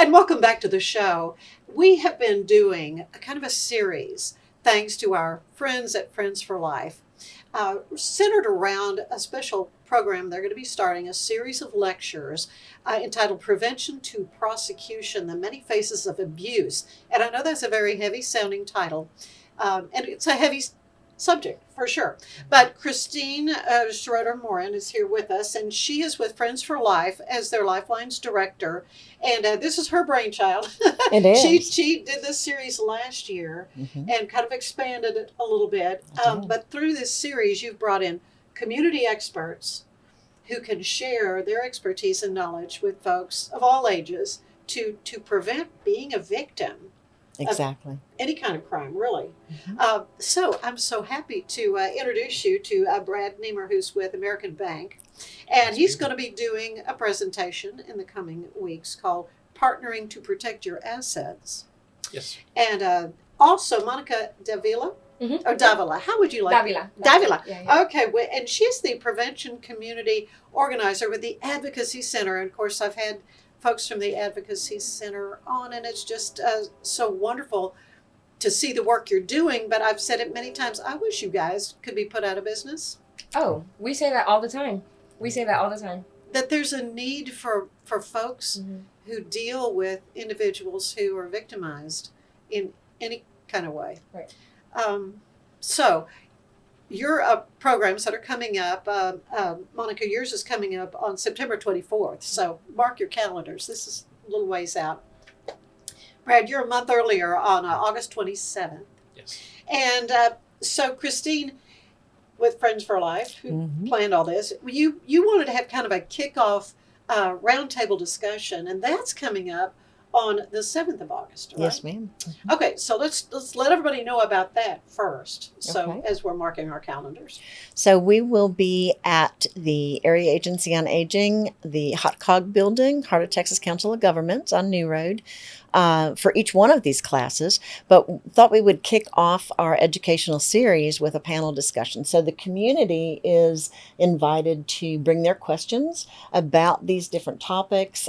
And welcome back to the show. We have been doing a kind of a series, thanks to our friends at Friends for Life, centered around a special program. They're going to be starting a series of lectures entitled Prevention to Prosecution, the Many Faces of Abuse. And I know that's a very heavy sounding title, and it's a heavy subject for sure. But Christine Schroeder-Morren is here with us, and she is with Friends for Life as their Lifelines director. And this is her brainchild. It is. She did this series last year and kind of expanded it a little bit. But through this series, you've brought in community experts who can share their expertise and knowledge with folks of all ages to prevent being a victim. Exactly. Any kind of crime, really. So I'm so happy to introduce you to Brad Neimer, who's with American Bank. And he's going to be doing a presentation in the coming weeks called Partnering to Protect Your Assets. Yes. And also Monica Davila. Or Davila. How would you like Davila. Davila. Yeah. Okay. And she's the prevention community organizer with the Advocacy Center. And of course, I've had folks from the Advocacy Center on, and it's just so wonderful to see the work you're doing. But I've said it many times, I wish you guys could be put out of business. Oh, we say that all the time. That there's a need for folks who deal with individuals who are victimized in any kind of way. Right. So your programs that are coming up, Monica, yours is coming up on September 24th. So mark your calendars. This is a little ways out. Brad, you're a month earlier on August 27th. Yes. And so Christine, with Friends for Life, who planned all this, you wanted to have kind of a kickoff roundtable discussion, and that's coming up on the 7th of August, right? Yes, ma'am. Okay, so let's let everybody know about that first. So Okay. as we're marking our calendars. So we will be at the Area Agency on Aging, the Hot Cog Building, Heart of Texas Council of Governments on New Road, for each one of these classes, but thought we would kick off our educational series with a panel discussion. So the community is invited to bring their questions about these different topics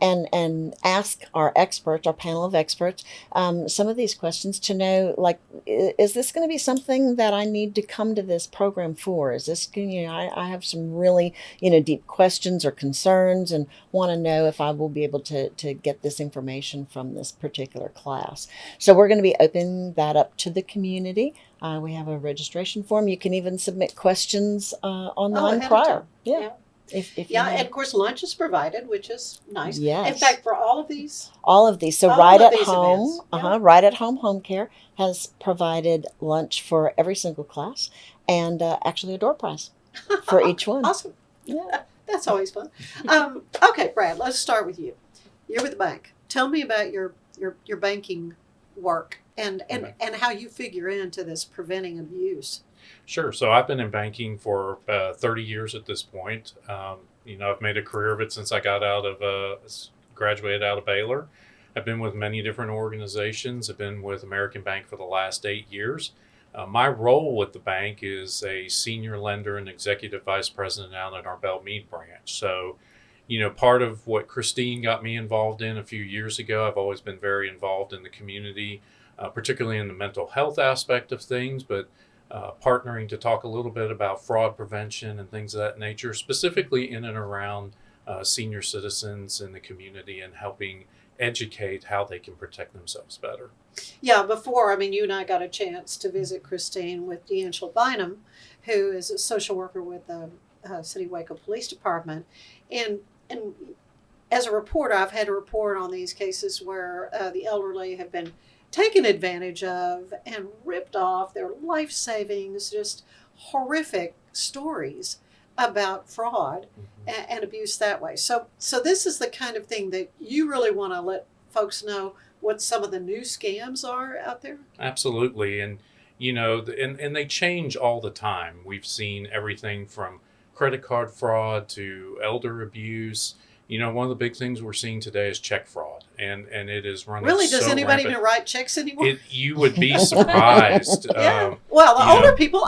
and ask our experts, our panel of experts, some of these questions to know, like, is this going to be something that I need to come to this program for? Is this, I have some really, deep questions or concerns and want to know if I will be able to get this information from this particular class. So we're going to be opening that up to the community. We have a registration form. You can even submit questions online prior. Yeah. If and of course lunch is provided, which is nice. Yes. In fact, for all of these. So right at home, right at home, Home Care has provided lunch for every single class, and actually a door prize for each one. Awesome. Yeah. That's always fun. Okay, Brad, let's start with you. You're with the bank. Tell me about your banking work and how you figure into this preventing abuse. Sure. So I've been in banking for 30 years at this point. I've made a career of it since I graduated out of Baylor. I've been with many different organizations. I've been with American Bank for the last 8 years. My role with the bank is a senior lender and executive vice president out in our Belle Meade branch. So, part of what Christine got me involved in a few years ago, I've always been very involved in the community, particularly in the mental health aspect of things, but partnering to talk a little bit about fraud prevention and things of that nature, specifically in and around senior citizens in the community and helping educate how they can protect themselves better. Yeah, before, you and I got a chance to visit Christine with D'Angelo Bynum, who is a social worker with the City Waco Police Department. And as a reporter, I've had to report on these cases where the elderly have been taken advantage of and ripped off their life savings, just horrific stories about fraud and abuse that way. So this is the kind of thing that you really want to let folks know what some of the new scams are out there? Absolutely. And, and they change all the time. We've seen everything from credit card fraud to elder abuse. One of the big things we're seeing today is check fraud, and it is running. Really, does so anybody rampant. even write checks anymore? You would be surprised. Yeah. Well, the older people,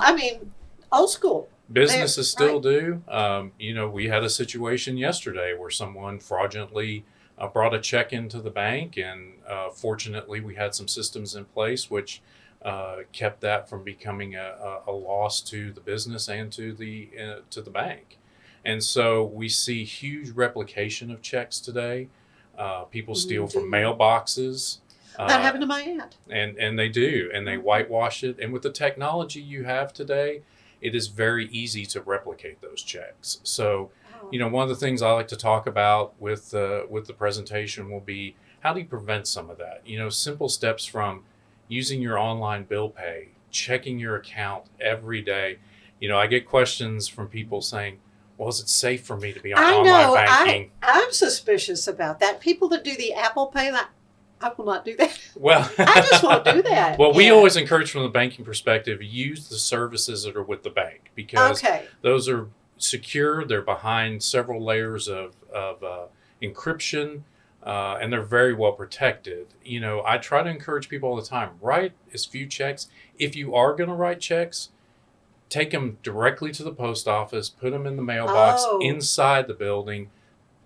old school. Businesses still right. do. We had a situation yesterday where someone fraudulently brought a check into the bank, and fortunately, we had some systems in place which kept that from becoming a loss to the business and to the bank. And so we see huge replication of checks today. People steal Do from you? mailboxes. That Uh, happened to my aunt. and they do, and they whitewash it. And with the technology you have today, it is very easy to replicate those checks. So, Oh. one of the things I like to talk about with the presentation will be, how do you prevent some of that? Simple steps from using your online bill pay, checking your account every day. I get questions from people saying, well, is it safe for me to be on I online know. banking? I'm suspicious about that. People that do the Apple Pay, I will not do that. Well, I just won't do that. Well, we Yeah. always encourage from the banking perspective, use the services that are with the bank, because Okay. those are secure. They're behind several layers of encryption, and they're very well protected. I try to encourage people all the time, write as few checks. If you are going to write checks, take them directly to the post office, put them in the mailbox Oh. inside the building.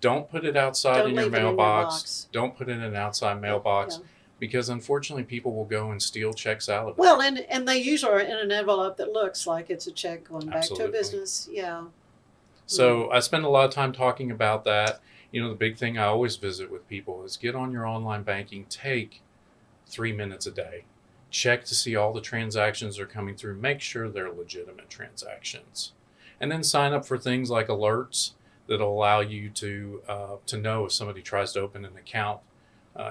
Don't put it outside Don't in your leave it in your mailbox. box. Don't put it in an outside mailbox. Yeah. Because unfortunately, people will go and steal checks out of it. Well, and they usually are in an envelope that looks like it's a check going back to a Absolutely. business. Yeah. So I spend a lot of time talking about that. The big thing I always visit with people is, get on your online banking, take 3 minutes a day. Check to see all the transactions that are coming through. Make sure they're legitimate transactions. And then sign up for things like alerts that'll allow you to know if somebody tries to open an account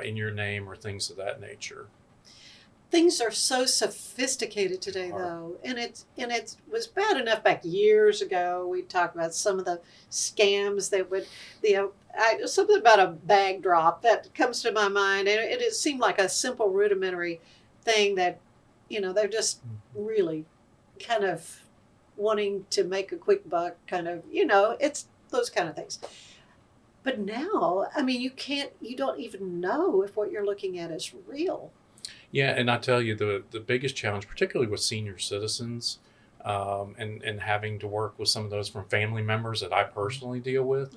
in your name or things of that nature. Things are so sophisticated today, though, and it was bad enough back years ago. We talked about some of the scams that would, something about a bag drop that comes to my mind, and it seemed like a simple rudimentary thing that, they're just really kind of wanting to make a quick buck, kind of, it's those kind of things. But now, I mean, you don't even know if what you're looking at is real. Yeah, and I tell you, the biggest challenge, particularly with senior citizens, and having to work with some of those from family members that I personally deal with,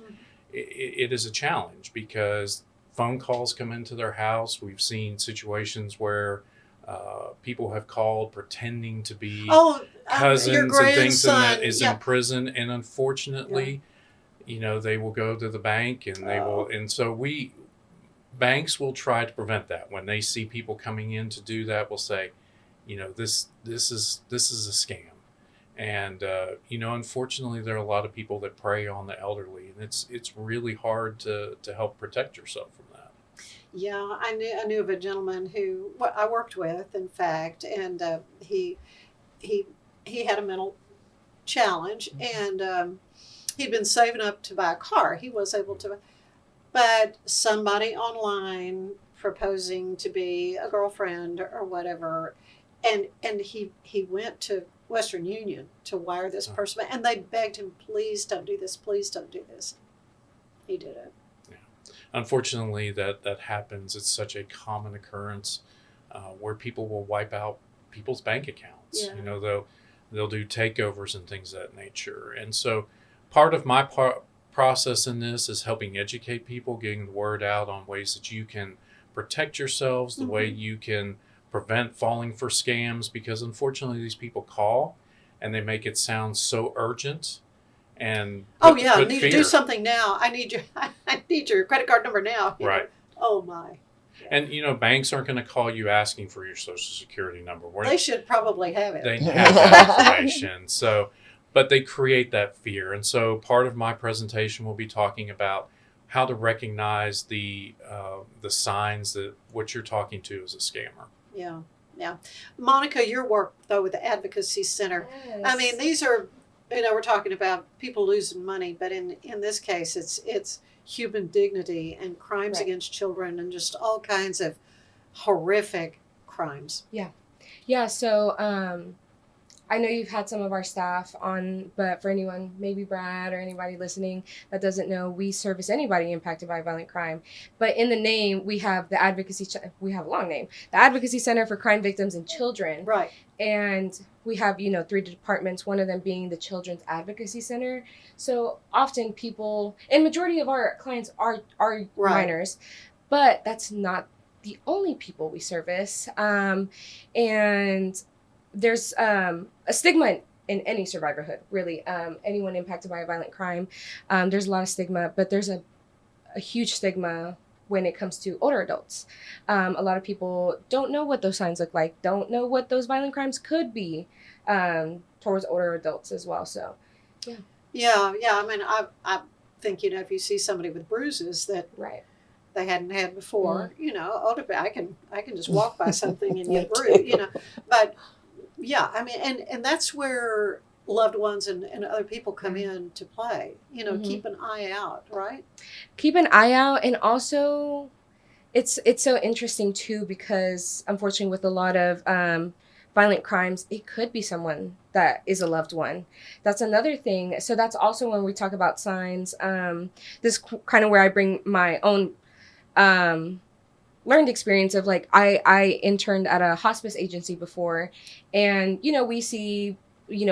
it is a challenge, because phone calls come into their house. We've seen situations where people have called pretending to be your cousins and things, and that grandson, is yeah. in prison, and unfortunately, they will go to the bank, and they will, and so banks will try to prevent that. When they see people coming in to do that, will say, this is a scam. And unfortunately, there are a lot of people that prey on the elderly, and it's really hard to help protect yourself from that. Yeah, I knew of a gentleman who I worked with, in fact, and he had a mental challenge, and he'd been saving up to buy a car. He was able to, but somebody online proposing to be a girlfriend or whatever, and he went to Western Union to wire this person, and they begged him, please don't do this, please don't do this. He did it. Unfortunately, that happens. It's such a common occurrence where people will wipe out people's bank accounts. Yeah. They'll do takeovers and things of that nature. And so part of my process in this is helping educate people, getting the word out on ways that you can protect yourselves, the way you can prevent falling for scams, because unfortunately these people call and they make it sound so urgent. And I need fear. to do something now. I need your credit card number now. Right. Oh my. Yeah. And banks aren't going to call you asking for your social security number. They should probably have it. They have that information. But they create that fear. And so part of my presentation will be talking about how to recognize the signs that what you're talking to is a scammer. Yeah. Yeah. Monica, your work though with the Advocacy Center. Yes. I mean, these are, we're talking about people losing money, but in this case, it's human dignity and crimes Right. against children and just all kinds of horrific crimes. Yeah, so I know you've had some of our staff on, but for anyone, maybe Brad or anybody listening that doesn't know, we service anybody impacted by violent crime. But in the name, we have we have a long name, the Advocacy Center for Crime Victims and Children. Right. And we have, 3 departments, one of them being the Children's Advocacy Center. So often people, and majority of our clients are Right. minors, but that's not the only people we service. And there's a stigma in any survivorhood, really. Anyone impacted by a violent crime, there's a lot of stigma, but there's a huge stigma when it comes to older adults. A lot of people don't know what those signs look like, don't know what those violent crimes could be towards older adults as well. So, Yeah. I mean, I think, if you see somebody with bruises that right. they hadn't had before, older, I can just walk by something and Me get bruised, too. But yeah, I mean, and that's where loved ones and other people come in to play. Keep an eye out, right? Keep an eye out, and also it's so interesting too, because unfortunately with a lot of violent crimes, it could be someone that is a loved one. That's another thing. So that's also when we talk about signs. This kind of where I bring my own learned experience of, like, I interned at a hospice agency before, and we see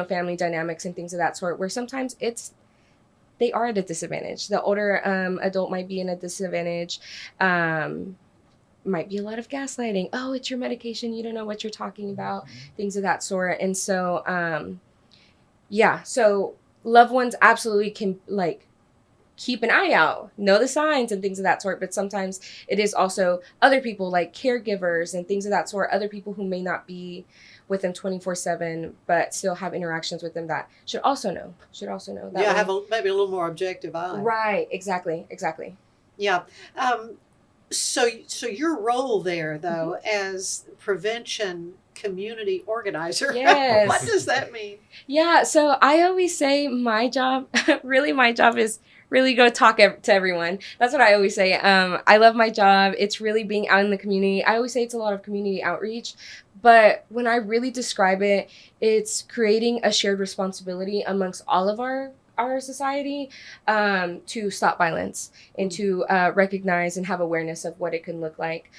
family dynamics and things of that sort, where sometimes they are at a disadvantage. The older adult might be in a disadvantage. Might be a lot of gaslighting. Oh, it's your medication. You don't know what you're talking about. Things of that sort. And so, so loved ones absolutely can, like, keep an eye out, know the signs and things of that sort. But sometimes it is also other people, like caregivers and things of that sort, other people who may not be with them 24/7, but still have interactions with them, that should also know that Yeah, way. have maybe a little more objective eye. Right, exactly. Yeah. So your role there, though, as prevention community organizer, Yes. what does that mean? Yeah, so I always say my job is really go talk to everyone. That's what I always say. I love my job. It's really being out in the community. I always say it's a lot of community outreach, but when I really describe it, it's creating a shared responsibility amongst all of our society to stop violence and to recognize and have awareness of what it can look like.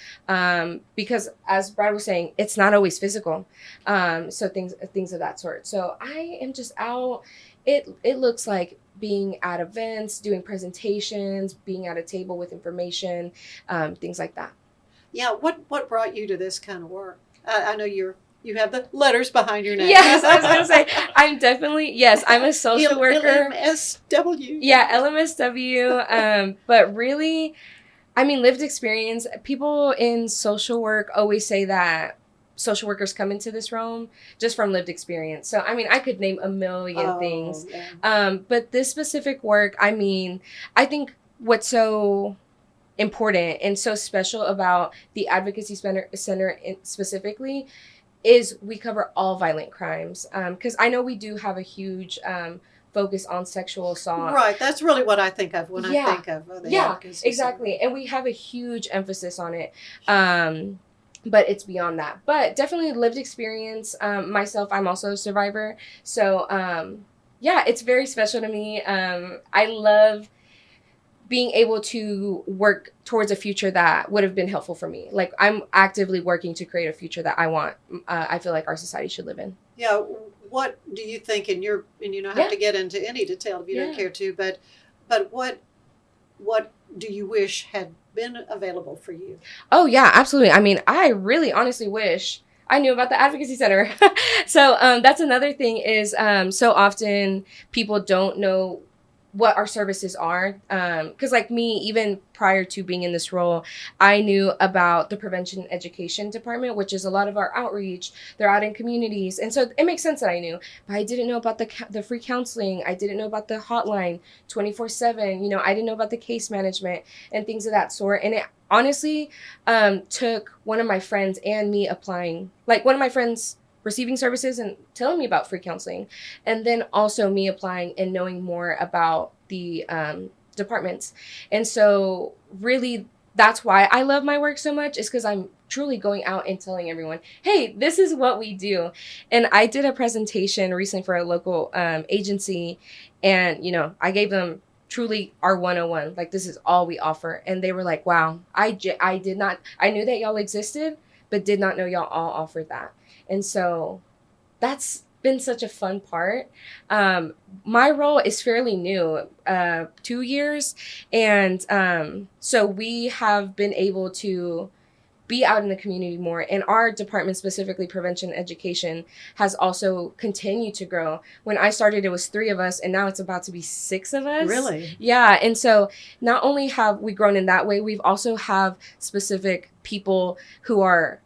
Because as Brad was saying, it's not always physical. So things of that sort. So I am just out. It looks like being at events, doing presentations, being at a table with information, things like that. Yeah. What brought you to this kind of work? I know you have the letters behind your name. Yes, I was going to say, I'm a social worker. LMSW. Yeah, LMSW. But really, I mean, lived experience. People in social work always say that social workers come into this realm just from lived experience. So, I mean, I could name a million things. Yeah. But this specific work, I mean, I think what's so important and so special about the Advocacy Center specifically is we cover all violent crimes. Because I know we do have a huge focus on sexual assault. Right. That's really what I think of when I think of the Advocacy Center. Exactly. And we have a huge emphasis on it. But it's beyond that. But definitely lived experience. Myself, I'm also a survivor. So, it's very special to me. I love being able to work towards a future that would have been helpful for me. Like, I'm actively working to create a future that I want. I feel like our society should live in. Yeah. What do you think, and you don't have to get into any detail if you don't care to, but what do you wish had been available for you? Oh, yeah, absolutely. I mean, I really honestly wish I knew about the Advocacy Center. So that's another thing is so often people don't know what our services are. Because like me, even prior to being in this role, I knew about the prevention education department, which is a lot of our outreach. They're out in communities. And so it makes sense that I knew, but I didn't know about the free counseling. I didn't know about the hotline 24/7. I didn't know about the case management and things of that sort. And it honestly took one of my friends and me applying, like one of my friends receiving services and telling me about free counseling, and then also me applying and knowing more about the departments. And so really that's why I love my work so much, is because I'm truly going out and telling everyone, hey, this is what we do. And I did a presentation recently for a local agency, and I gave them truly our 101, like this is all we offer. And they were like, wow, I knew that y'all existed, but did not know y'all all offered that. And so that's been such a fun part. My role is fairly new, 2 years. And so we have been able to be out in the community more. And our department, specifically prevention education, has also continued to grow. When I started, it was 3 of us, and now it's about to be 6 of us. Really? Yeah. And so not only have we grown in that way, we've also have specific people who are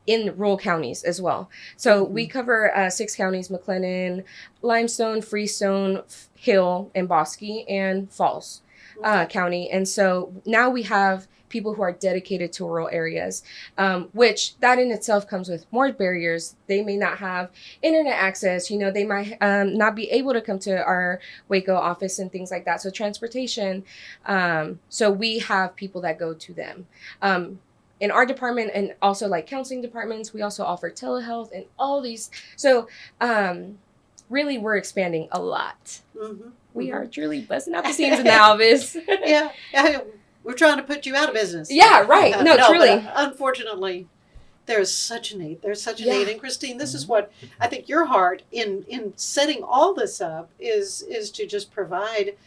in rural counties as well. So we cover 6 counties: McLennan, Limestone, Freestone, Hill, and Bosque, and Falls County. And so now we have people who are dedicated to rural areas, which that in itself comes with more barriers. They may not have internet access, they might not be able to come to our Waco office and things like that. So transportation. So we have people that go to them. In our department, and also like counseling departments, we also offer telehealth and all these. So really, we're expanding a lot. Mm-hmm. We are truly busting out the seams in the office. Yeah. We're trying to put you out of business. Yeah, right. No, truly. But unfortunately, there's such a need. There's such a need. And Christine, this is what I think your heart in setting all this up is to just provide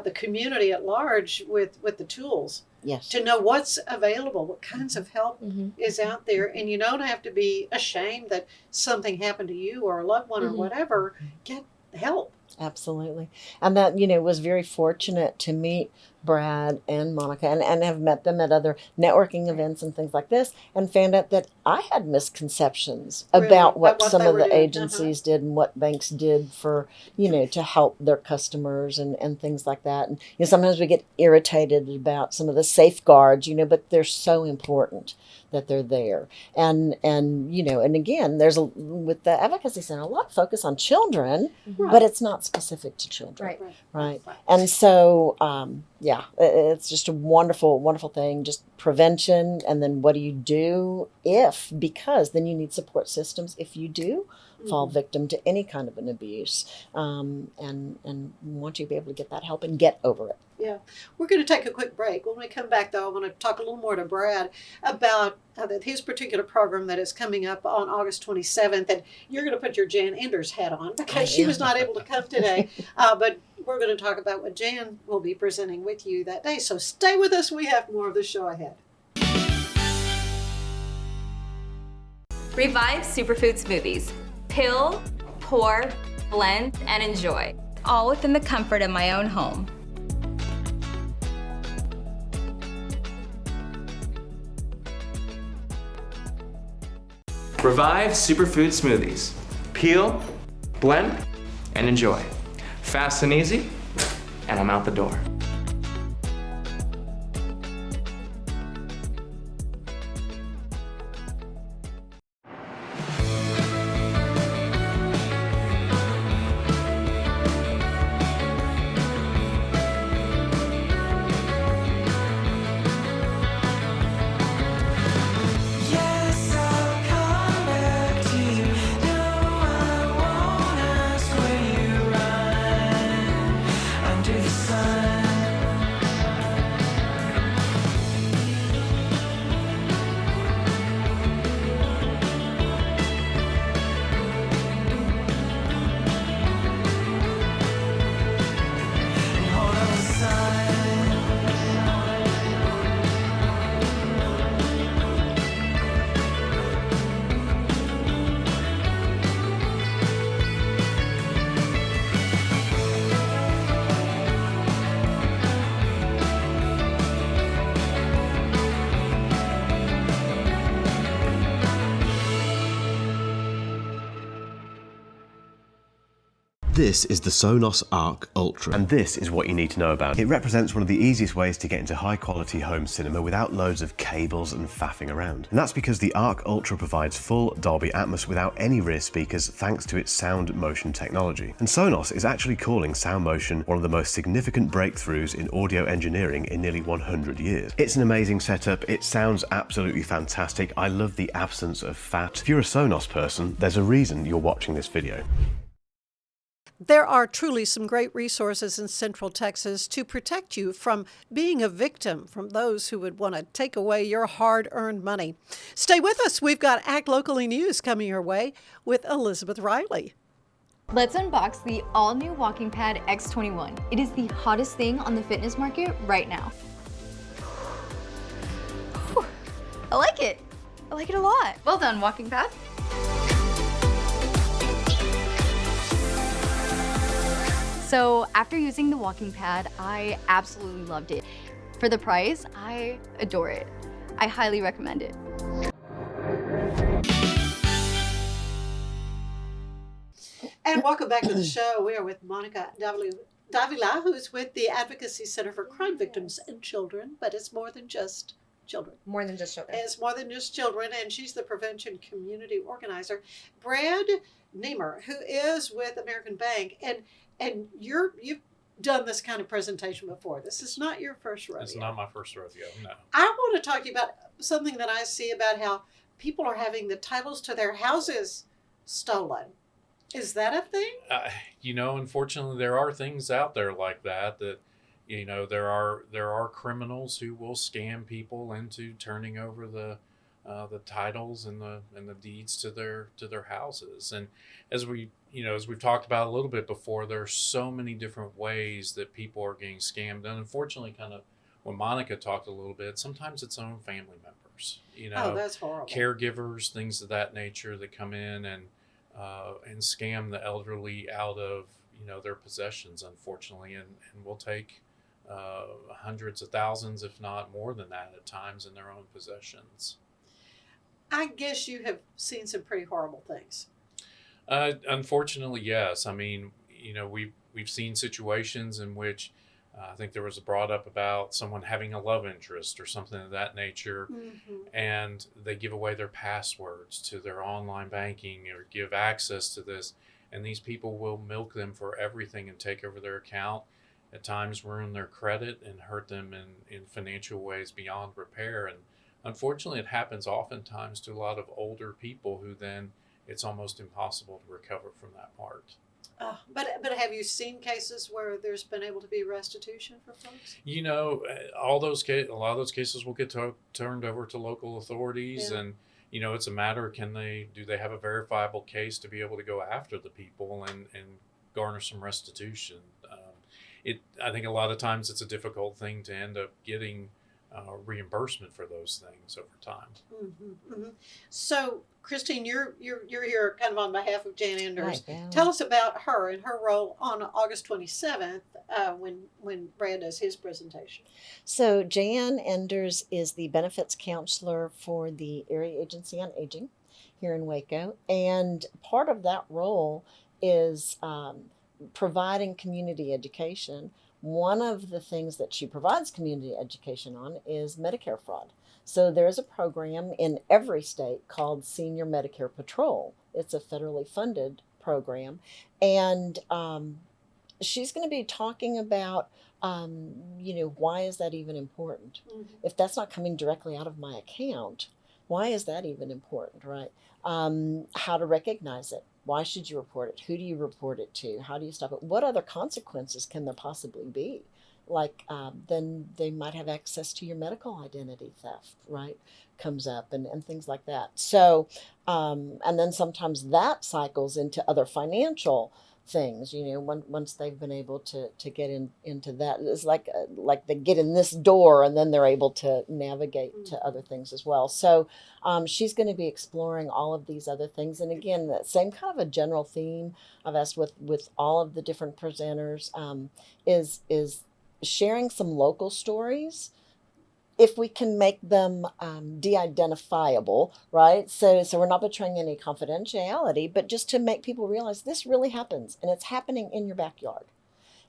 the community at large with the tools. Yes. To know what's available, what kinds of help is out there. And you don't have to be ashamed that something happened to you or a loved one or whatever. Get help. Absolutely. And that, was very fortunate to meet Brad and Monica and have met them at other networking events and things like this, and found out that I had misconceptions about what some of the agencies did and what banks did for, to help their customers and things like that. And sometimes we get irritated about some of the safeguards, but they're so important that they're there. And again, there's with the Advocacy Center, a lot of focus on children, but it's not specific to children. Right. And so, it's just a wonderful, wonderful thing. Just prevention. And then what do you do because then you need support systems if you do fall victim to any kind of an abuse, and want you to be able to get that help and get over it. Yeah. We're going to take a quick break. When we come back, though, I want to talk a little more to Brad about his particular program that is coming up on August 27th. And you're going to put your Jan Enders hat on because she was not able to come today. But we're going to talk about what Jan will be presenting with you that day. So stay with us. We have more of the show ahead. Revive Superfood Smoothies. Pill, pour, blend, and enjoy. All within the comfort of my own home. Revive Superfood Smoothies. Peel, blend, and enjoy. Fast and easy, and I'm out the door. This is the Sonos Arc Ultra, and this is what you need to know about. It represents one of the easiest ways to get into high quality home cinema without loads of cables and faffing around. And that's because the Arc Ultra provides full Dolby Atmos without any rear speakers thanks to its sound motion technology. And Sonos is actually calling sound motion one of the most significant breakthroughs in audio engineering in nearly 100 years. It's an amazing setup, it sounds absolutely fantastic, I love the absence of fat. If you're a Sonos person, there's a reason you're watching this video. There are truly some great resources in Central Texas to protect you from being a victim from those who would want to take away your hard-earned money. Stay with us. We've got Act Locally News coming your way with Elizabeth Riley. Let's unbox the all-new Walking Pad X21. It is the hottest thing on the fitness market right now. Whew, I like it. I like it a lot. Well done, Walking Pad. So after using the Walking Pad, I absolutely loved it. For the price, I adore it. I highly recommend it. And welcome back to the show. We are with Monica Davila, who is with the Advocacy Center for Crime Victims and Children, but it's more than just children. More than just children. It's more than just children, and she's the prevention community organizer. Brad Neimer, who is with American Bank, and you've done this kind of presentation before. This is not your first rodeo. It's not my first rodeo, no. I want to talk to you about something that I see about how people are having the titles to their houses stolen. Is that a thing? Unfortunately, there are things out there like that. There are criminals who will scam people into turning over the titles and the deeds to their houses. And as we've talked about a little bit before, there are so many different ways that people are getting scammed. And unfortunately, kind of when Monica talked a little bit, sometimes it's own family members. Oh, that's horrible. Caregivers, things of that nature that come in and scam the elderly out of their possessions, unfortunately, and will take hundreds of thousands, if not more than that, at times in their own possessions. I guess you have seen some pretty horrible things. Unfortunately, yes. I mean, we've seen situations in which I think there was brought up about someone having a love interest or something of that nature, and they give away their passwords to their online banking or give access to this, and these people will milk them for everything and take over their account, at times ruin their credit and hurt them in financial ways beyond repair. And unfortunately, it happens oftentimes to a lot of older people who then it's almost impossible to recover from that part. But have you seen cases where there's been able to be restitution for folks? A lot of those cases will get turned over to local authorities, Yeah. and it's a matter do they have a verifiable case to be able to go after the people and garner some restitution. I think a lot of times it's a difficult thing to end up getting reimbursement for those things over time. So, Christine, you're here kind of on behalf of Jan Enders. Right, yeah. Tell us about her and her role on August 27th when Brad does his presentation. So Jan Enders is the benefits counselor for the Area Agency on Aging here in Waco, and part of that role is providing community education. One of the things that she provides community education on is Medicare fraud. So there's a program in every state called Senior Medicare Patrol. It's a federally funded program. And she's going to be talking about, why is that even important? If that's not coming directly out of my account, why is that even important, right? How to recognize it. Why should you report it? Who do you report it to? How do you stop it? What other consequences can there possibly be? Like then they might have access to your medical identity theft, right? Comes up and things like that. So, and then sometimes that cycles into other financial things, once they've been able to get into that. It's like they get in this door and then they're able to navigate to other things as well. So she's going to be exploring all of these other things. And again, the same kind of a general theme I've asked with all of the different presenters is sharing some local stories, if we can make them de-identifiable, right? So we're not betraying any confidentiality, but just to make people realize this really happens, and it's happening in your backyard.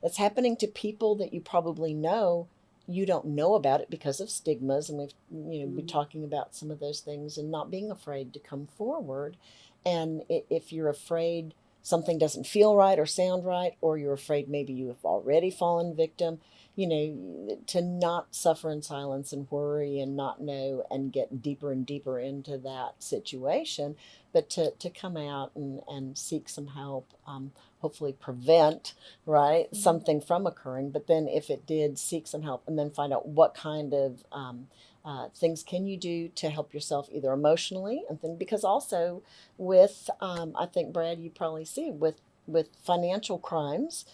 It's happening to people that you probably know. You don't know about it because of stigmas, and we've been talking about some of those things, and not being afraid to come forward. And if you're afraid something doesn't feel right or sound right, or you're afraid maybe you have already fallen victim, to not suffer in silence and worry and not know and get deeper and deeper into that situation, but to come out and seek some help, hopefully prevent, right, something from occurring. But then if it did, seek some help and then find out what kind of things can you do to help yourself either emotionally, and then because also with, I think, Brad, you probably see with with financial crimes,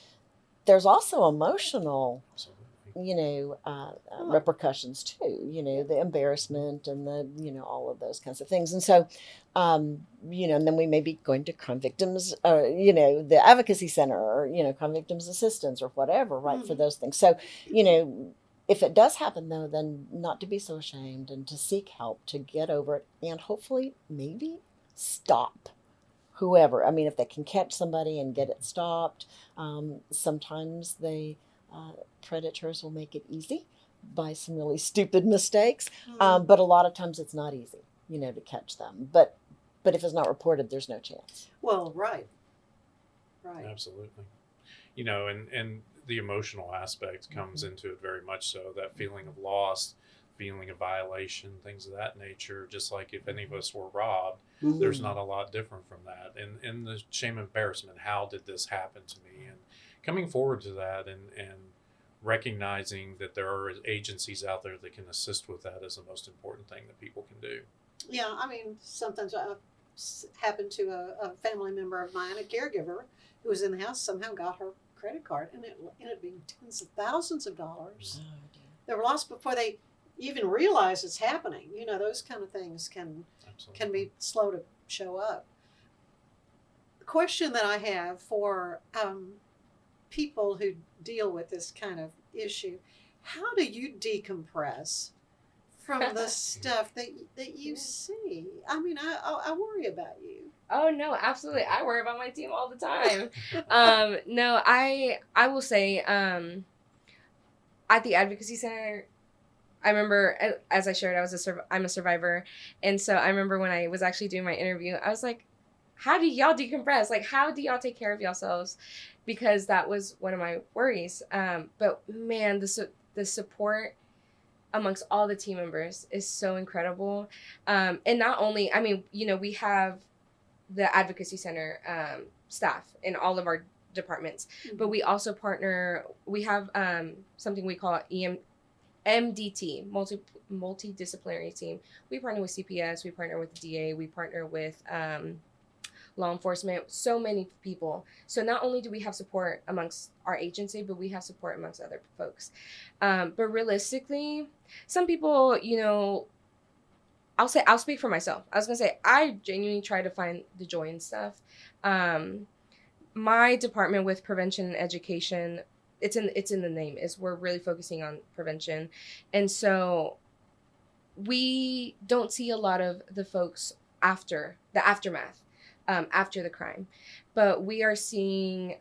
there's also emotional, Absolutely. repercussions too, the embarrassment and all of those kinds of things. And so, and then we may be going to crime victims, the Advocacy Center or, crime victims assistance or whatever, right, for those things. So, if it does happen though, then not to be so ashamed and to seek help to get over it and hopefully maybe stop whoever. I mean, if they can catch somebody and get it stopped, sometimes predators will make it easy by some really stupid mistakes. But a lot of times it's not easy, to catch them. But if it's not reported, there's no chance. Well, right. Absolutely. And the emotional aspect comes into it very much so. That feeling of loss, feeling of violation, things of that nature. Just like if any of us were robbed, there's not a lot different from that. And the shame and embarrassment, how did this happen to me? And coming forward to that and recognizing that there are agencies out there that can assist with that is the most important thing that people can do. Yeah, I mean, sometimes happened to a family member of mine, a caregiver who was in the house, somehow got her credit card, and it ended up being tens of thousands of dollars. They were lost before they even realize it's happening. Those kind of things can be slow to show up. The question that I have for people who deal with this kind of issue, how do you decompress from the stuff that you see? I mean, I worry about you. Oh no, absolutely. I worry about my team all the time. No, I will say, at the Advocacy Center, I remember, as I shared, I'm a survivor. And so I remember when I was actually doing my interview, I was like, how do y'all decompress? Like, how do y'all take care of yourselves? Because that was one of my worries. But man, the support amongst all the team members is so incredible. And not only, I mean, we have the Advocacy Center staff in all of our departments, but we also we have something we call MDT, multidisciplinary team. We partner with CPS, we partner with the DA, we partner with law enforcement, so many people. So not only do we have support amongst our agency, but we have support amongst other folks. But realistically, some people, I'll speak for myself. I was gonna say, I genuinely try to find the joy in stuff. My department with prevention and education, it's in the name, is we're really focusing on prevention. And so we don't see a lot of the folks after the aftermath, after the crime, but we are seeing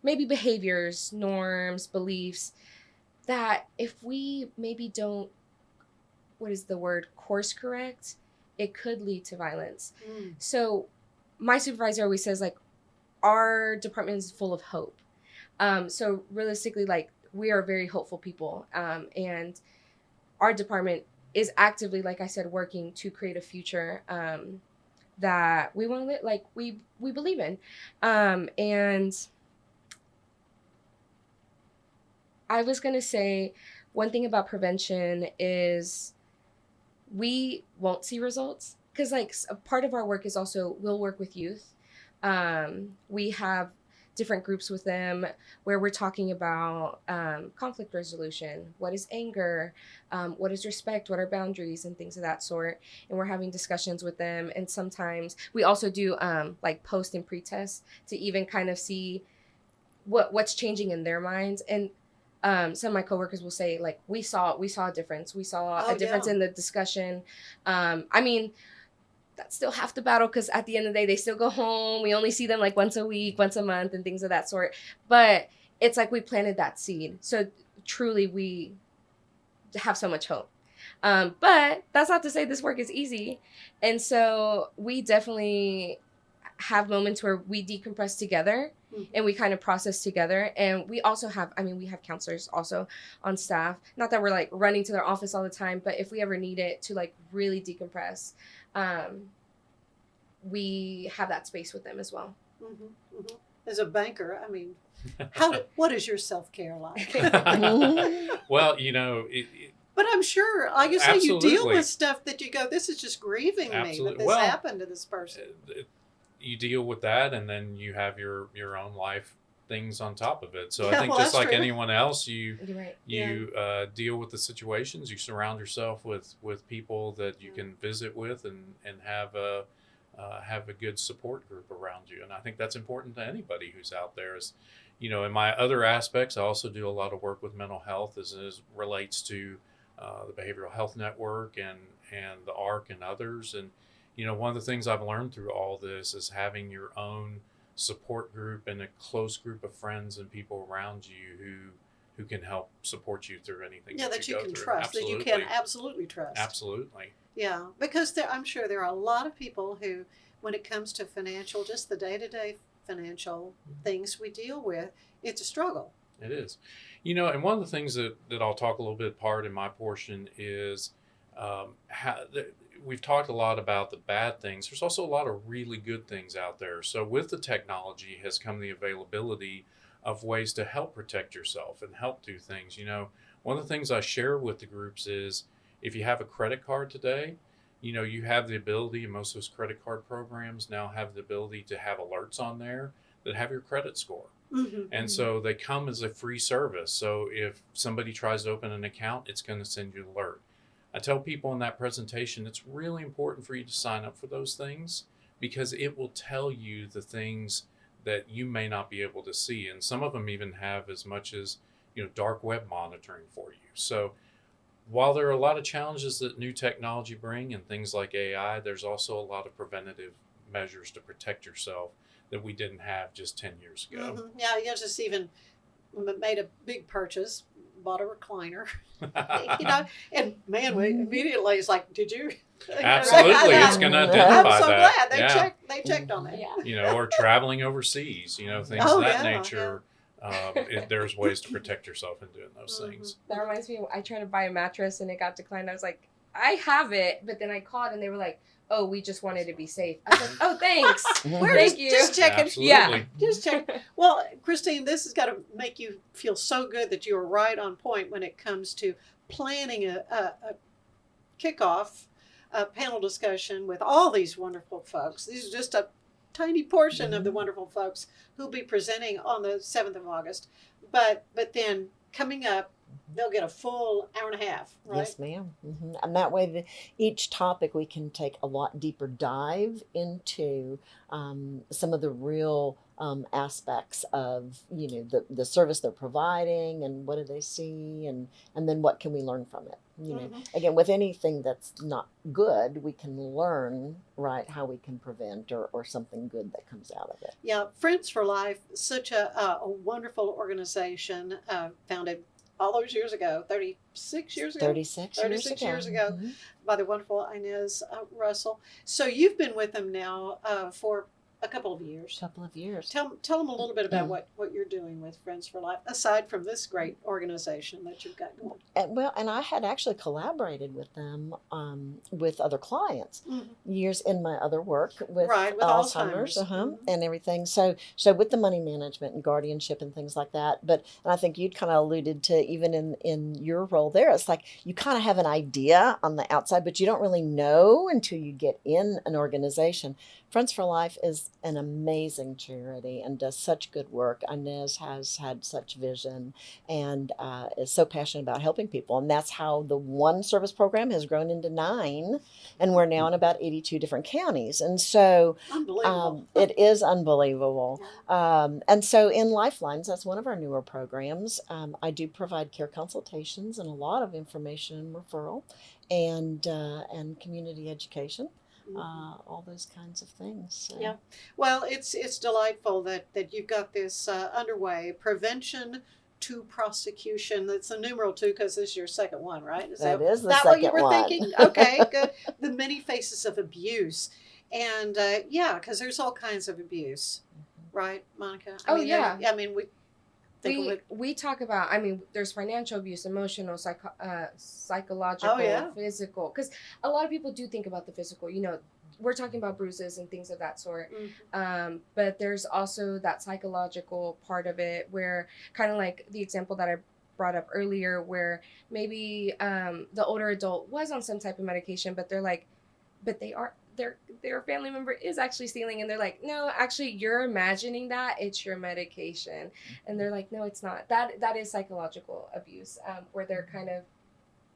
maybe behaviors, norms, beliefs that if we maybe don't, course correct, it could lead to violence. So my supervisor always says, like, our department is full of hope. So realistically, like, we are very hopeful people. And our department is actively, like I said, working to create a future that we want to live, like we believe in. And I was going to say, one thing about prevention is we won't see results, because like a part of our work is also, we'll work with youth. We have different groups with them where we're talking about conflict resolution. What is anger? What is respect? What are boundaries and things of that sort? And we're having discussions with them. And sometimes we also do like post and pre-test to even kind of see what's changing in their minds. And some of my coworkers will say, like, we saw a difference. We saw a difference in the discussion. I mean, that's still half the battle, because at the end of the day, they still go home. We only see them like once a week, once a month, and things of that sort. But it's like we planted that seed. So truly, we have so much hope. But that's not to say this work is easy. And so we definitely have moments where we decompress together and we kind of process together. And we also have, we have counselors also on staff. Not that we're like running to their office all the time, but if we ever need it to like really decompress, we have that space with them as well. As a banker, what is your self-care like? Well, but I'm sure, like you say, you deal Absolutely. with stuff that you go, this is just grieving me that this Well, happened to this person. you deal with that, and then you have your own life things on top of it. So Yeah, I think well, just that's like true. anyone else, you You're right. deal with the situations. You surround yourself with people that you can visit with and have a good support group around you. And I think that's important to anybody who's out there. Is, in my other aspects, I also do a lot of work with mental health as relates to the Behavioral Health Network and the ARC and others. And one of the things I've learned through all this is having your own support group and a close group of friends and people around you who can help support you through anything that you go can through. trust, that you can absolutely trust. Absolutely. Yeah, because I'm sure there are a lot of people who, when it comes to financial, just the day-to-day financial things we deal with, it's a struggle. It is. And one of the things that I'll talk a little bit part in my portion is we've talked a lot about the bad things. There's also a lot of really good things out there. So with the technology has come the availability of ways to help protect yourself and help do things. One of the things I share with the groups is if you have a credit card today, you have the ability, and most of those credit card programs now have the ability to have alerts on there that have your credit score. Mm-hmm. And so they come as a free service. So if somebody tries to open an account, it's going to send you an alert. I tell people in that presentation, it's really important for you to sign up for those things because it will tell you the things that you may not be able to see. And some of them even have as much as, dark web monitoring for you. So while there are a lot of challenges that new technology bring and things like AI, there's also a lot of preventative measures to protect yourself that we didn't have just 10 years ago. Mm-hmm. Yeah, you just even made a big purchase, bought a recliner, and man, we immediately it's like, did you? Absolutely, it's going to identify I'm so that. glad they checked on that. Yeah. Or traveling overseas, things Oh, of that yeah, nature. There's ways to protect yourself in doing those things. That reminds me, I tried to buy a mattress and it got declined. I was like, I have it, but then I called and they were like, oh, we just wanted to be safe. I was like, oh, thanks. Thank you. Just checking. Absolutely. Yeah. Just check. Well, Christine, this has got to make you feel so good that you are right on point when it comes to planning a kickoff panel discussion with all these wonderful folks. This is just a tiny portion of the wonderful folks who'll be presenting on the 7th of August. But then coming up, they'll get a full hour and a half, right? Yes, ma'am. And that way, each topic we can take a lot deeper dive into some of the real aspects of the service they're providing and what do they see and then what can we learn from it. Again, with anything that's not good, we can learn how we can prevent or something good that comes out of it. Yeah, Friends for Life, such a wonderful organization founded all those years ago, 36 years ago? 36 years ago, by the wonderful Inez Russell. So you've been with them now for a couple of years. Tell them a little bit about what you're doing with Friends for Life, aside from this great organization that you've got going. And I had actually collaborated with them with other clients years in my other work with Alzheimer's and everything. So with the money management and guardianship and things like that. And I think you'd kind of alluded to even in your role there, it's like you kind of have an idea on the outside, but you don't really know until you get in an organization. Friends for Life is an amazing charity and does such good work. Inez has had such vision and is so passionate about helping people. And that's how the one service program has grown into 9. And we're now in about 82 different counties. And so it is unbelievable. And so in Lifelines, that's one of our newer programs. I do provide care consultations and a lot of information and referral and community education. All those kinds of things. So. Yeah, well, it's delightful that you've got this underway. Prevention to prosecution. That's a numeral 2 because this is your second one, right? Is that the second what you were one. thinking? Okay, good. The many faces of abuse, and because there's all kinds of abuse, right, Monica? I mean, we talk about, there's financial abuse, emotional, psychological, physical, because a lot of people do think about the physical, we're talking about bruises and things of that sort. But there's also that psychological part of it where kind of like the example that I brought up earlier where maybe the older adult was on some type of medication, but they're like, but their family member is actually stealing, and they're like, no, actually you're imagining that, it's your medication. And they're like, no, it's not. That is psychological abuse, where they're kind of,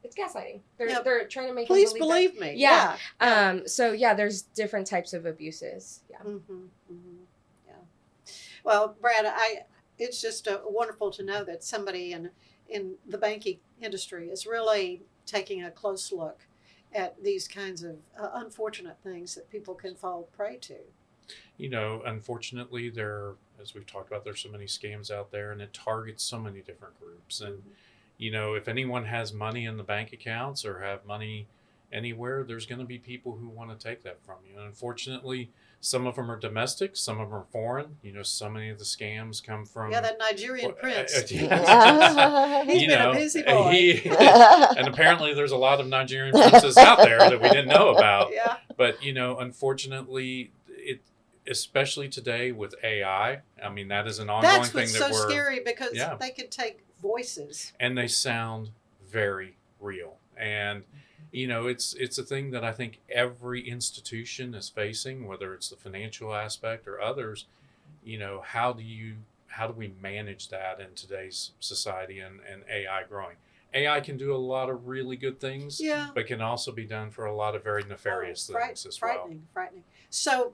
it's gaslighting. They're trying to make them Please believe believe me. Yeah. Yeah. So yeah, there's different types of abuses. Yeah. Yeah. Well, Brad, it's just wonderful to know that somebody in the banking industry is really taking a close look at these kinds of unfortunate things that people can fall prey to. Unfortunately, as we've talked about, there's so many scams out there, and it targets so many different groups. And if anyone has money in the bank accounts or have money anywhere, there's going to be people who want to take that from you. And unfortunately, some of them are domestic, some of them are foreign. So many of the scams come from that Nigerian prince. He's He's been a busy boy. And apparently there's a lot of Nigerian princes out there that we didn't know about. Yeah. But, unfortunately, especially today with AI, that is an ongoing That's thing what's that so scary, because Yeah. they could take voices. And they sound very real. And it's a thing that I think every institution is facing, whether it's the financial aspect or others. How do we manage that in today's society and AI growing? AI can do a lot of really good things, but can also be done for a lot of very nefarious things as well. Frightening. So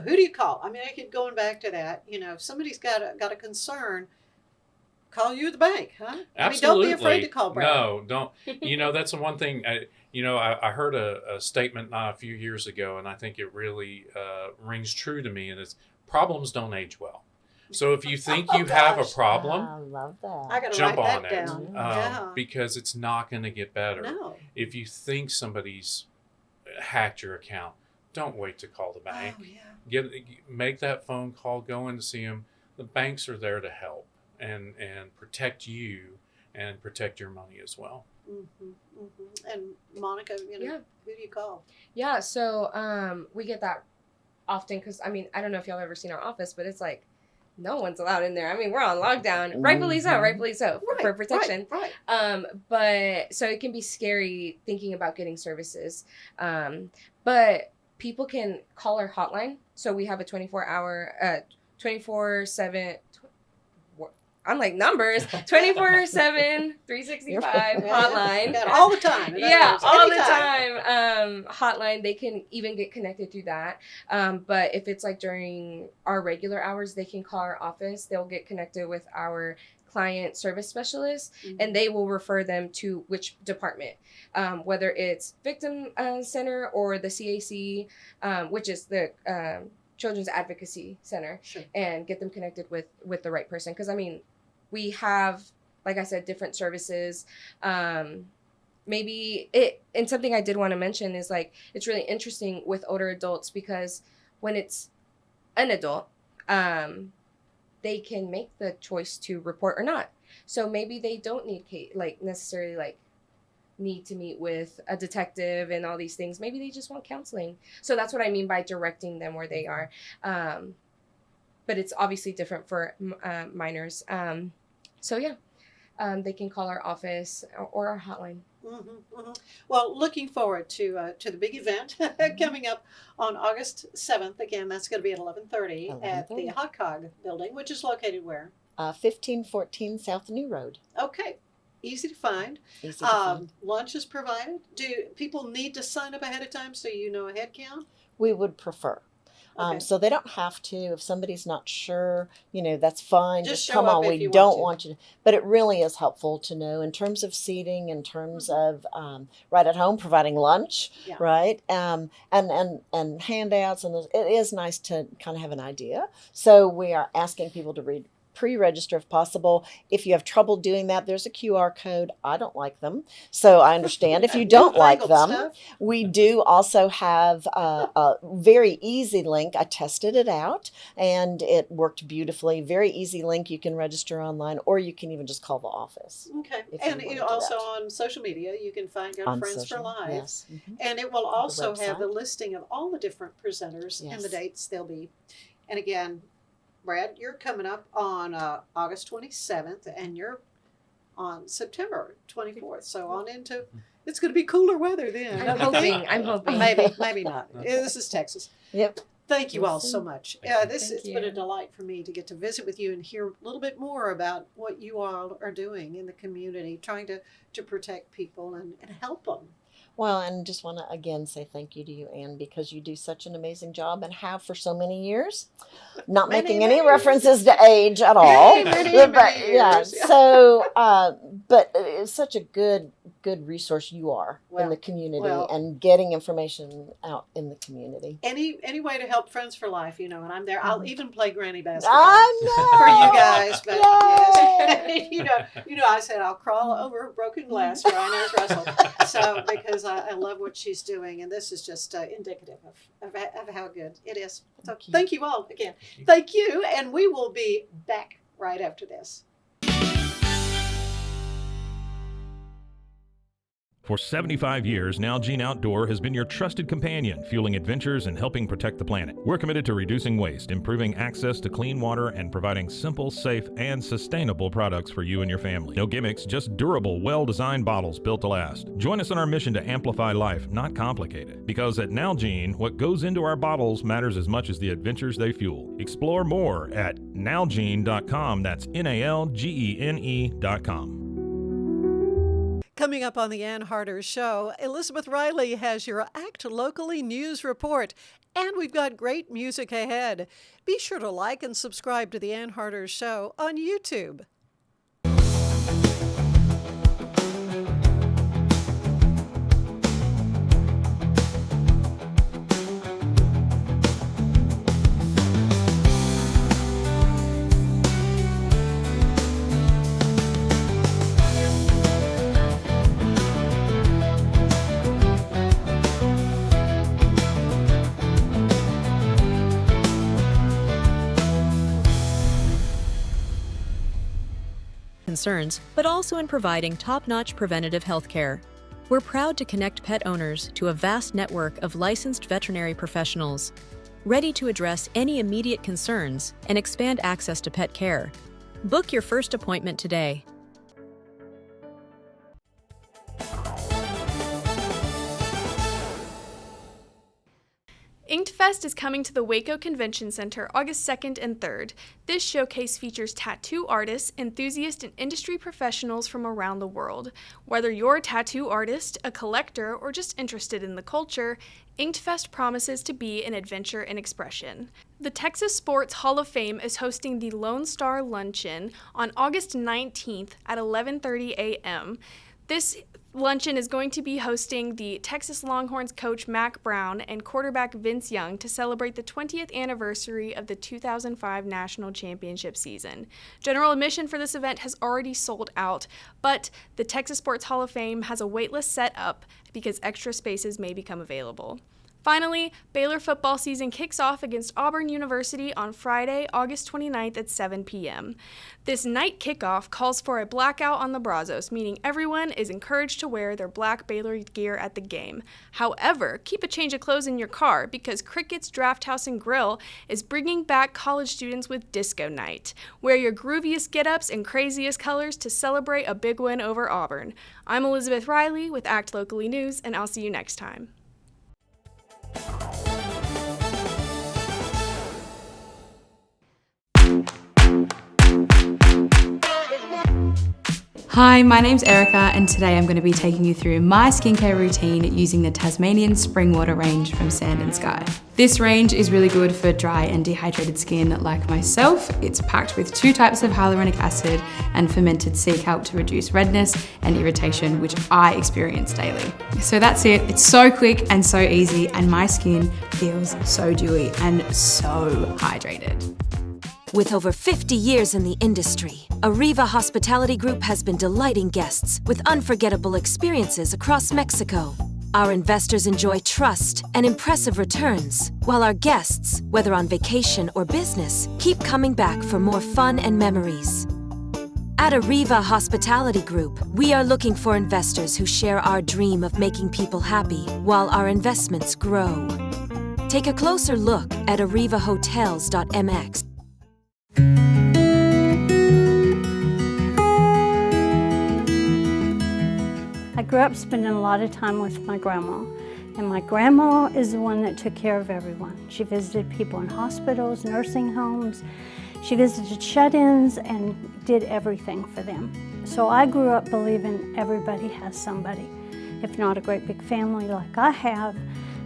who do you call? I keep going back to that. If somebody's got a concern, call you at the bank, huh? Absolutely. Don't be afraid to call Brad. No, don't. That's the one thing. I heard a statement not a few years ago, and I think it really rings true to me. And it's, problems don't age well. So if you think you have a problem, I love that. I gotta jump write on that it, down. because it's not going to get better. No. If you think somebody's hacked your account, don't wait to call the bank. Oh, yeah. Make that phone call, go in to see them. The banks are there to help and protect you and protect your money as well. And Monica, who do you call? Yeah, so we get that often because, I don't know if y'all ever seen our office, but it's like no one's allowed in there. We're on lockdown. Rightfully so, for protection. Right. But so it can be scary thinking about getting services. But people can call our hotline. So we have a 24-hour, 24/7. I'm like numbers, 24/7, 365 hotline. Got all the time. All the time. Hotline. They can even get connected through that. But if it's like during our regular hours, they can call our office. They'll get connected with our client service specialist, and they will refer them to which department, whether it's victim center or the CAC, which is the Children's Advocacy Center, and get them connected with the right person. Because we have, like I said, different services. Maybe and something I did want to mention is like, it's really interesting with older adults, because when it's an adult, they can make the choice to report or not. So maybe they don't need necessarily need to meet with a detective and all these things. Maybe they just want counseling. So that's what I mean by directing them where they are. But it's obviously different for minors. They can call our office or our hotline. Well, looking forward to the big event coming up on August 7th. Again, that's going to be at 11:30 at the Hot Cog building, which is located where? 1514 South New Road. Okay. Easy to find. Lunch is provided. Do people need to sign up ahead of time so you know a head count? We would prefer. Okay. So they don't have to. If somebody's not sure, that's fine. Just come show up on. if We you don't want want you to. But it really is helpful to know in terms of seating, in terms of right at home providing lunch, right? And handouts, and it is nice to kind of have an idea. So we are asking people to pre-register if possible. If you have trouble doing that, there's a QR code. I don't like them, so I understand if you don't like them. Stuff. We do also have a very easy link. I tested it out and it worked beautifully. Very easy link. You can register online, or you can even just call the office. Okay. If And you wanna you do also that. on social media, you can find Good On Friends for social, Life. yes. And it will also have website. the listing of all the different presenters and the Yes. dates they'll be. And again, Brad, you're coming up on August 27th, and you're on September 24th. So on into it's going to be cooler weather then. I'm hoping. I'm hoping. Maybe not. This is Texas. Yep. Thank you We'll all see. so much. This Thank has been a you. delight for me to get to visit with you and hear a little bit more about what you all are doing in the community, trying to protect people and help them. Well, and just want to again say thank you to you, Anne, because you do such an amazing job and have for so many years. Not Many, making many any years. references to age at all. Many But yeah, years. so but it's such a good resource you are in Well, the community well. and getting information out in the community. Any way to help Friends for Life, and I'm there. I'll even play granny basketball. I know For you guys, but Yay! yes, I said I'll crawl over broken glass where I know Russell. So because I love what she's doing, and this is just indicative of how good it is. So thank you all again. Thank you, and we will be back right after this. For 75 years, Nalgene Outdoor has been your trusted companion, fueling adventures and helping protect the planet. We're committed to reducing waste, improving access to clean water, and providing simple, safe, and sustainable products for you and your family. No gimmicks, just durable, well-designed bottles built to last. Join us on our mission to amplify life, not complicate it. Because at Nalgene, what goes into our bottles matters as much as the adventures they fuel. Explore more at nalgene.com. That's NALGENE.com. Coming up on the Ann Harder Show, Elizabeth Riley has your Act Locally News Report, and we've got great music ahead. Be sure to like and subscribe to the Ann Harder Show on YouTube. Concerns, but also in providing top-notch preventative health care. We're proud to connect pet owners to a vast network of licensed veterinary professionals, ready to address any immediate concerns and expand access to pet care. Book your first appointment today. Inkfest is coming to the Waco Convention Center August 2nd and 3rd. This showcase features tattoo artists, enthusiasts, and industry professionals from around the world. Whether you're a tattoo artist, a collector, or just interested in the culture, Inkfest promises to be an adventure in expression. The Texas Sports Hall of Fame is hosting the Lone Star Luncheon on August 19th at 11:30 a.m. This luncheon is going to be hosting the Texas Longhorns coach Mac Brown and quarterback Vince Young to celebrate the 20th anniversary of the 2005 National Championship season. General admission for this event has already sold out, but the Texas Sports Hall of Fame has a waitlist set up because extra spaces may become available. Finally, Baylor football season kicks off against Auburn University on Friday, August 29th at 7 p.m. This night kickoff calls for a blackout on the Brazos, meaning everyone is encouraged to wear their black Baylor gear at the game. However, keep a change of clothes in your car because Cricket's Draft House and Grill is bringing back college students with Disco Night. Wear your grooviest get-ups and craziest colors to celebrate a big win over Auburn. I'm Elizabeth Riley with Act Locally News, and I'll see you next time. Hi, my name's Erica and today I'm going to be taking you through my skincare routine using the Tasmanian Spring Water range from Sand and Sky. This range is really good for dry and dehydrated skin like myself. It's packed with 2 types of hyaluronic acid and fermented sea kelp to reduce redness and irritation, which I experience daily. So that's it. It's so quick and so easy, and my skin feels so dewy and so hydrated. With over 50 years in the industry, Arriva Hospitality Group has been delighting guests with unforgettable experiences across Mexico. Our investors enjoy trust and impressive returns, while our guests, whether on vacation or business, keep coming back for more fun and memories. At Arriva Hospitality Group, we are looking for investors who share our dream of making people happy while our investments grow. Take a closer look at arrivahotels.mx. I grew up spending a lot of time with my grandma, and my grandma is the one that took care of everyone. She visited people in hospitals, nursing homes. She visited shut-ins and did everything for them. So I grew up believing everybody has somebody. If not a great big family like I have,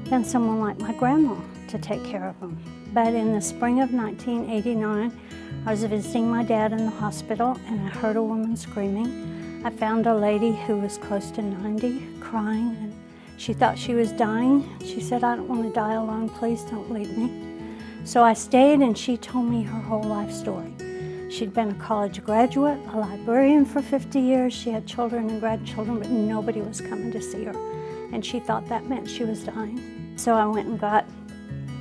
then someone like my grandma to take care of them. But in the spring of 1989, I was visiting my dad in the hospital and I heard a woman screaming. I found a lady who was close to 90 crying, and she thought she was dying. She said, "I don't want to die alone, please don't leave me." So I stayed and she told me her whole life story. She'd been a college graduate, a librarian for 50 years. She had children and grandchildren, but nobody was coming to see her. And she thought that meant she was dying. So I went and got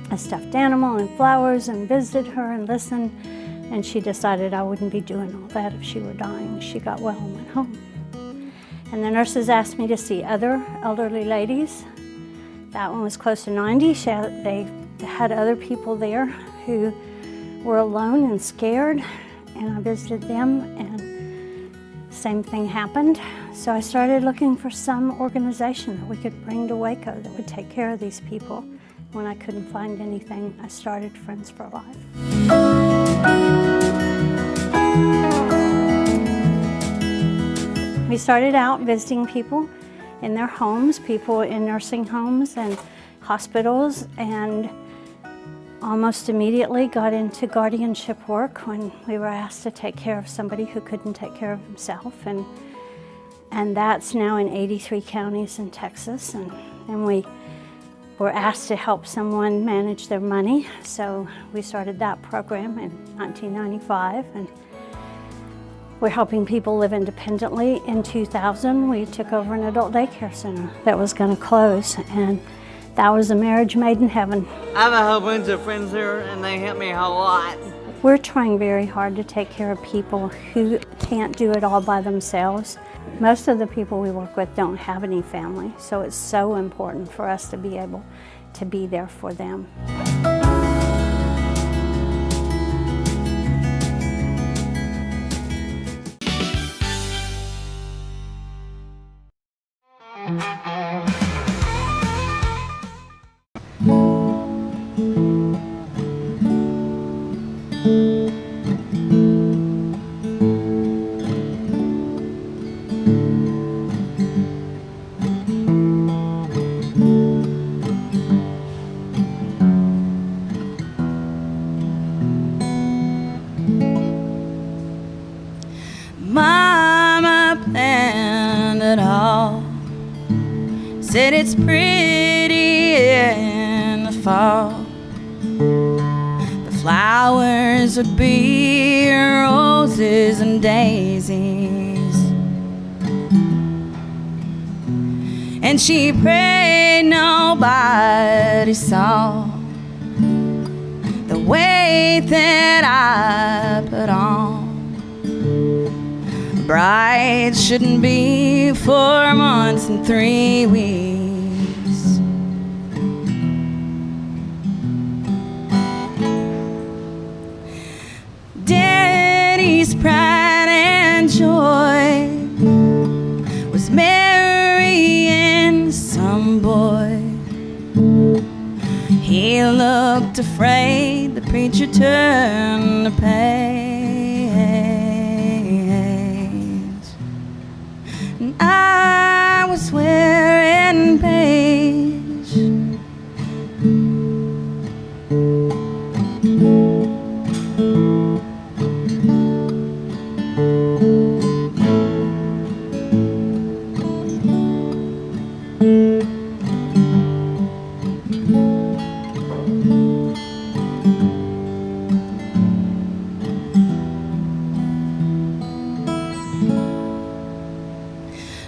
a stuffed animal and flowers and visited her and listened. And she decided I wouldn't be doing all that if she were dying. She got well and went home. And the nurses asked me to see other elderly ladies. That one was close to 90. They had other people there who were alone and scared, and I visited them, and same thing happened. So I started looking for some organization that we could bring to Waco that would take care of these people. When I couldn't find anything, I started Friends for Life. We started out visiting people in their homes, people in nursing homes and hospitals, and almost immediately got into guardianship work when we were asked to take care of somebody who couldn't take care of himself. And that's now in 83 counties in Texas. And we were asked to help someone manage their money. So we started that program in 1995. And we're helping people live independently. In 2000, we took over an adult daycare center that was going to close. And that was a marriage made in heaven. I have a whole bunch of friends here, and they help me a whole lot. We're trying very hard to take care of people who can't do it all by themselves. Most of the people we work with don't have any family, so it's so important for us to be able to be there for them. Mama planned it all, said it's pretty in the fall. The flowers would be roses and daisies, and she prayed nobody saw the weight that I put on. Bride shouldn't be 4 months and 3 weeks. Daddy's pride and joy was marrying some boy. He looked afraid, the preacher turned the page. I was wearing beige.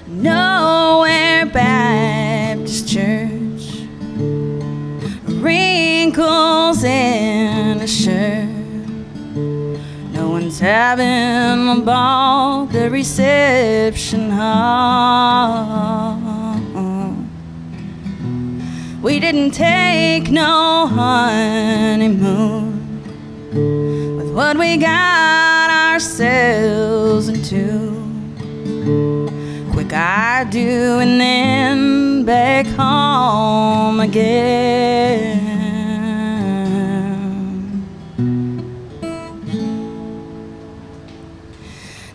Nowhere Baptist Church, wrinkles in a shirt. No one's having a ball at the reception hall. We didn't take no honeymoon with what we got ourselves into. Quick I do, and then back home again.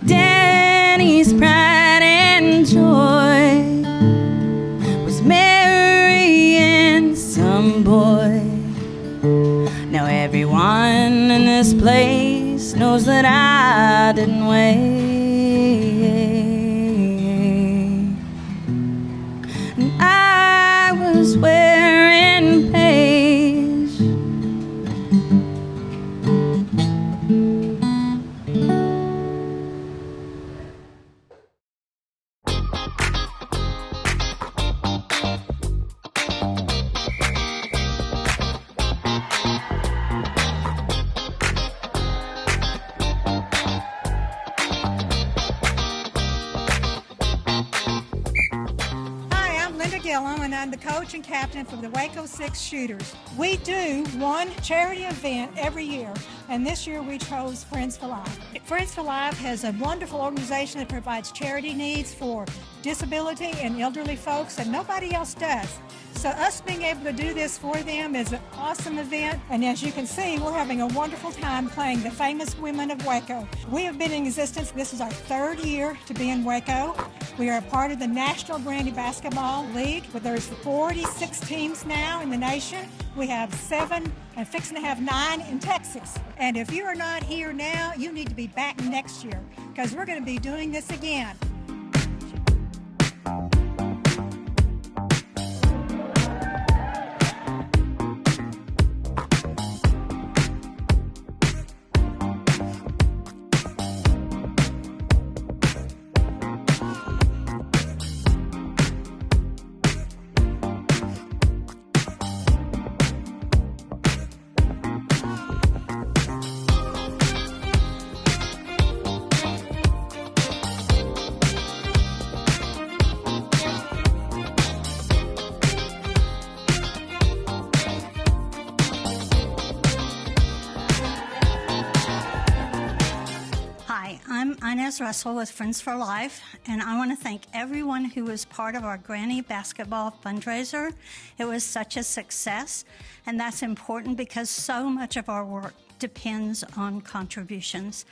Danny's pride and joy was marrying some boy. Now everyone in this place knows that I didn't wait. And I was wearing beige. And I'm the coach and captain for the Waco Six Shooters. We do one charity event every year, and this year we chose Friends for Life. Friends for Life has a wonderful organization that provides charity needs for disability and elderly folks that nobody else does. So us being able to do this for them is an awesome event, and as you can see, we're having a wonderful time playing the famous women of Waco. We have been in existence, this is our 3rd year to be in Waco. We are a part of the National Granny Basketball League, where there's 46 teams now in the nation. We have 7 and fixing to have 9 in Texas. And if you are not here now, you need to be back next year, because we're going to be doing this again. I'm Inez Russell with Friends for Life, and I want to thank everyone who was part of our Granny Basketball fundraiser. It was such a success, and that's important because so much of our work depends on contributions.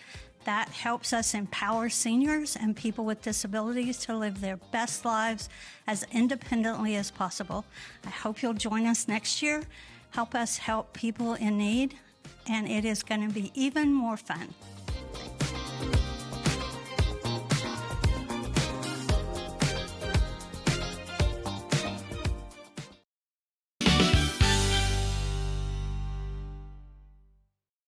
That helps us empower seniors and people with disabilities to live their best lives as independently as possible. I hope you'll join us next year, help us help people in need, and it is going to be even more fun.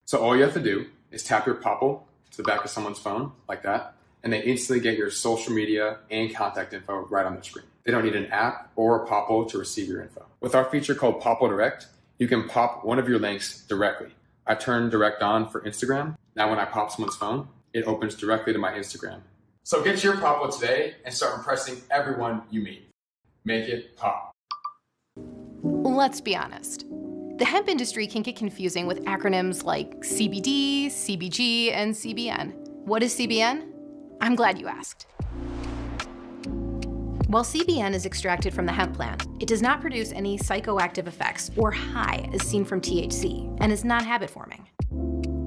So all you have to do is tap your Popple to the back of someone's phone, like that, and they instantly get your social media and contact info right on their screen. They don't need an app or a Popple to receive your info. With our feature called Popple Direct, you can pop one of your links directly. I turned Direct on for Instagram. Now when I pop someone's phone, it opens directly to my Instagram. So get your Popple today and start impressing everyone you meet. Make it pop. Let's be honest. The hemp industry can get confusing with acronyms like CBD, CBG, and CBN. What is CBN? I'm glad you asked. While CBN is extracted from the hemp plant, it does not produce any psychoactive effects or high as seen from THC, and is not habit-forming.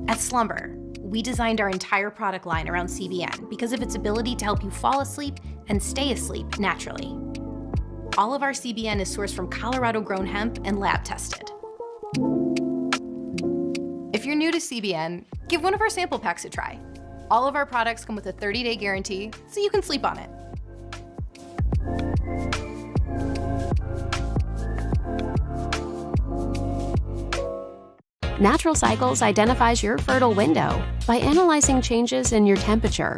At Slumber, we designed our entire product line around CBN because of its ability to help you fall asleep and stay asleep naturally. All of our CBN is sourced from Colorado-grown hemp and lab-tested. If you're new to CBN, give one of our sample packs a try. All of our products come with a 30-day guarantee, so you can sleep on it. Natural Cycles identifies your fertile window by analyzing changes in your temperature.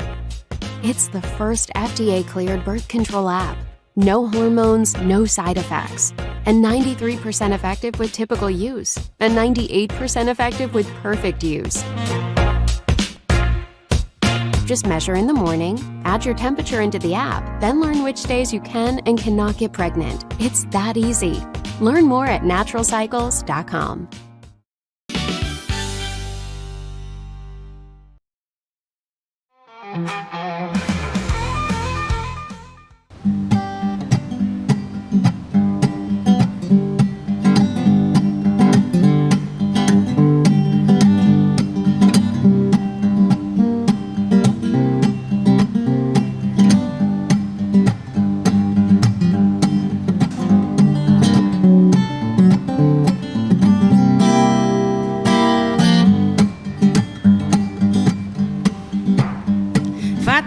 It's the first FDA-cleared birth control app. No hormones, no side effects, and 93% effective with typical use, and 98% effective with perfect use. Just measure in the morning, add your temperature into the app, then learn which days you can and cannot get pregnant. It's that easy. Learn more at naturalcycles.com.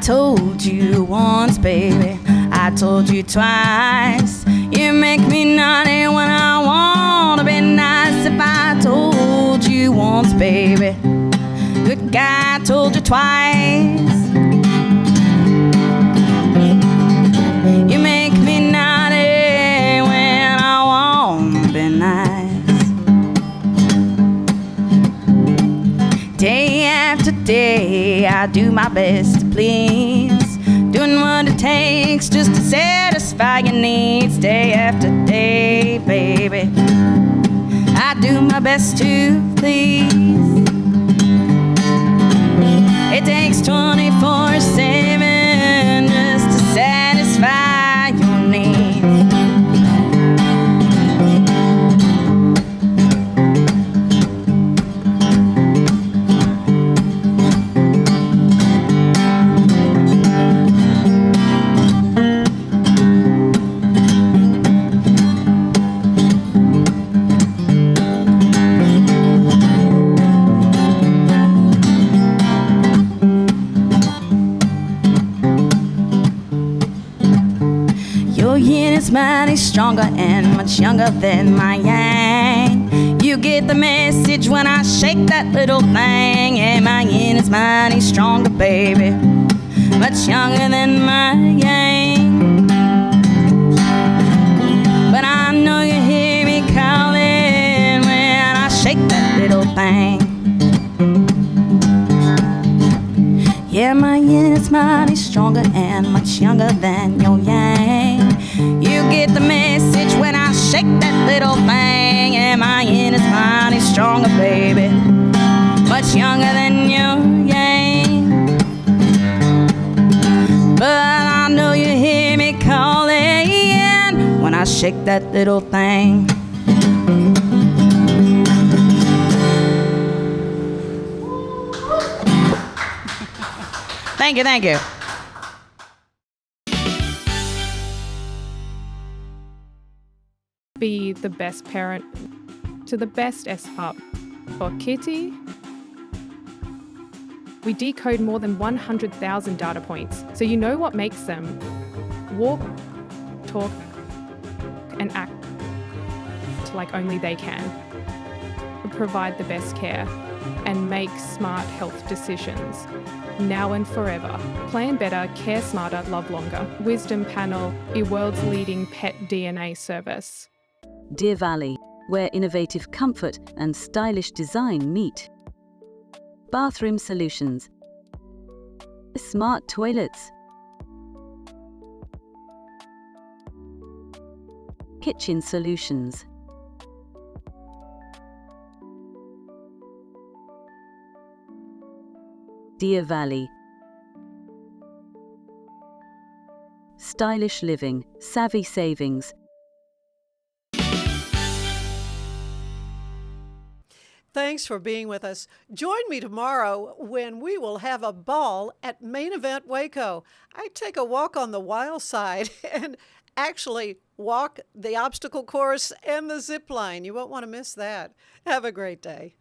told you once, baby. I told you twice. You make me naughty when I wanna be nice. If I told you once, baby, good guy told you twice. You make me naughty when I wanna be nice. Day after day, I do my best to please, doing what it takes just to satisfy your needs. Day after day, baby, I do my best to please. It takes 24/7 just to satisfy your needs. Your yin is mighty stronger and much younger than my yang. You get the message when I shake that little thing. And my yin is mighty stronger, baby, much younger than my yang. But I know you hear me calling when I shake that little thing. Yeah, my yin is mighty stronger and much younger than your yang. You get the message when I shake that little thing. And my yin is mighty stronger, baby, much younger than your yang. But I know you hear me calling when I shake that little thing. Thank you, thank you. Be the best parent to the best S-Pup. For Kitty, we decode more than 100,000 data points, so you know what makes them walk, talk, and act like only they can. Provide the best care and make smart health decisions. Now and forever. Plan better, care smarter, love longer. Wisdom Panel, the world's leading pet DNA service. Deer Valley, where innovative comfort and stylish design meet. Bathroom solutions. Smart toilets. Kitchen solutions. Deer Valley. Stylish living, savvy savings. Thanks for being with us. Join me tomorrow when we will have a ball at Main Event Waco. I take a walk on the wild side and actually walk the obstacle course and the zip line. You won't want to miss that. Have a great day.